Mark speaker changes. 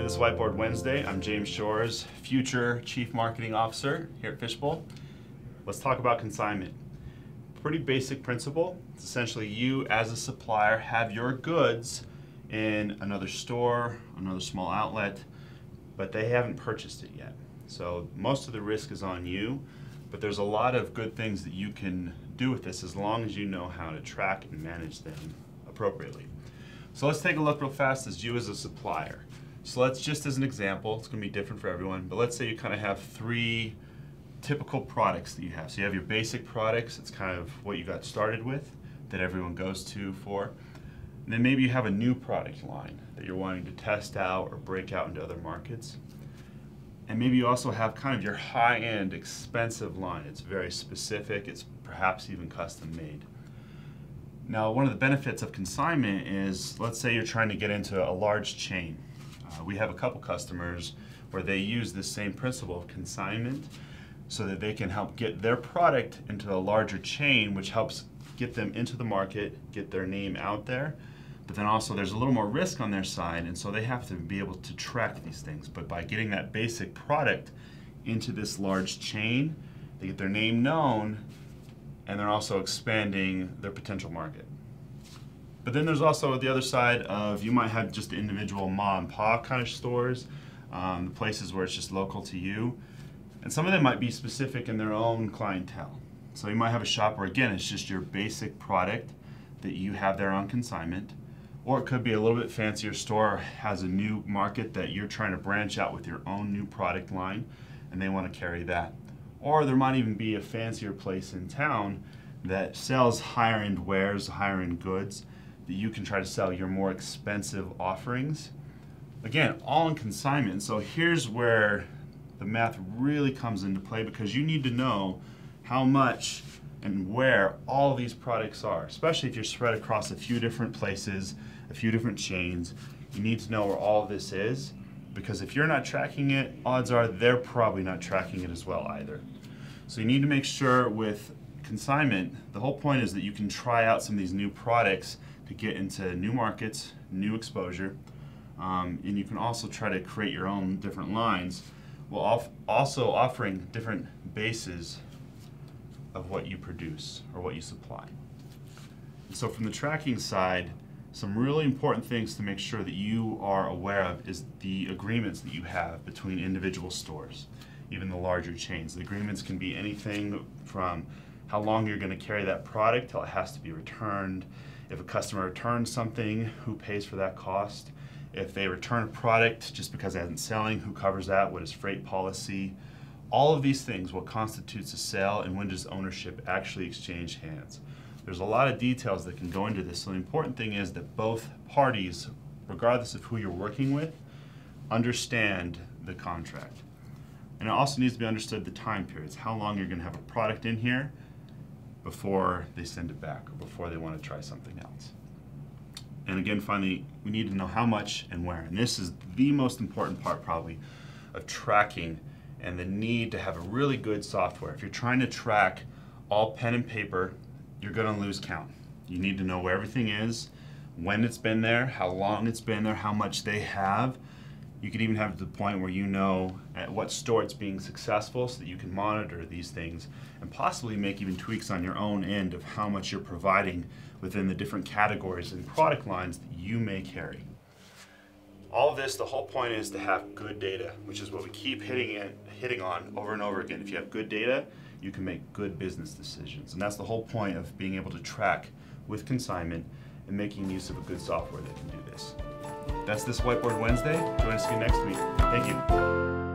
Speaker 1: this Whiteboard Wednesday. I'm James Shores, future Chief Marketing Officer here at Fishbowl. Let's talk about consignment. Pretty basic principle. It's essentially you as a supplier have your goods in another store, another small outlet, but they haven't purchased it yet. So most of the risk is on you, but there's a lot of good things that you can do with this as long as you know how to track and manage them appropriately. So let's take a look real fast as you as a supplier. So let's just as an example, it's going to be different for everyone, but let's say you kind of have three typical products that you have. So you have your basic products, it's kind of what you got started with, that everyone goes to for. And then maybe you have a new product line that you're wanting to test out or break out into other markets. And maybe you also have kind of your high-end, expensive line. It's very specific, it's perhaps even custom made. Now, one of the benefits of consignment is, let's say you're trying to get into a large chain. We have a couple customers where they use this same principle of consignment so that they can help get their product into a larger chain, which helps get them into the market, get their name out there. But then also there's a little more risk on their side, and so they have to be able to track these things. But by getting that basic product into this large chain, they get their name known, and they're also expanding their potential market. But then there's also the other side of, you might have just individual mom and pop kind of stores, the places where it's just local to you. And some of them might be specific in their own clientele. So you might have a shop where, again, it's just your basic product that you have there on consignment. Or it could be a little bit fancier store, has a new market that you're trying to branch out with your own new product line, and they want to carry that. Or there might even be a fancier place in town that sells higher end wares, higher end goods, that you can try to sell your more expensive offerings. Again, all in consignment. So here's where the math really comes into play, because you need to know how much and where all of these products are, especially if you're spread across a few different places, a few different chains. You need to know where all of this is, because if you're not tracking it, odds are they're probably not tracking it as well either. So you need to make sure with consignment, the whole point is that you can try out some of these new products to get into new markets, new exposure, and you can also try to create your own different lines while also offering different bases of what you produce or what you supply. And so from the tracking side, some really important things to make sure that you are aware of is the agreements that you have between individual stores, even the larger chains. The agreements can be anything from how long you're going to carry that product till it has to be returned. If a customer returns something, who pays for that cost? If they return a product just because it isn't selling, who covers that? What is freight policy? All of these things, what constitutes a sale and when does ownership actually exchange hands? There's a lot of details that can go into this, so the important thing is that both parties, regardless of who you're working with, understand the contract. And it also needs to be understood the time periods, how long you're going to have a product in here before they send it back or before they want to try something else. And again, finally, we need to know how much and where. And this is the most important part probably of tracking and the need to have a really good software. If you're trying to track all pen and paper, you're going to lose count. You need to know where everything is, when it's been there, how long it's been there, how much they have. You can even have to the point where you know at what store it's being successful so that you can monitor these things and possibly make even tweaks on your own end of how much you're providing within the different categories and product lines that you may carry. All of this, the whole point is to have good data, which is what we keep hitting on over and over again. If you have good data, you can make good business decisions. And that's the whole point of being able to track with consignment and making use of a good software that can do this. That's this Whiteboard Wednesday. Join us again next week. Thank you.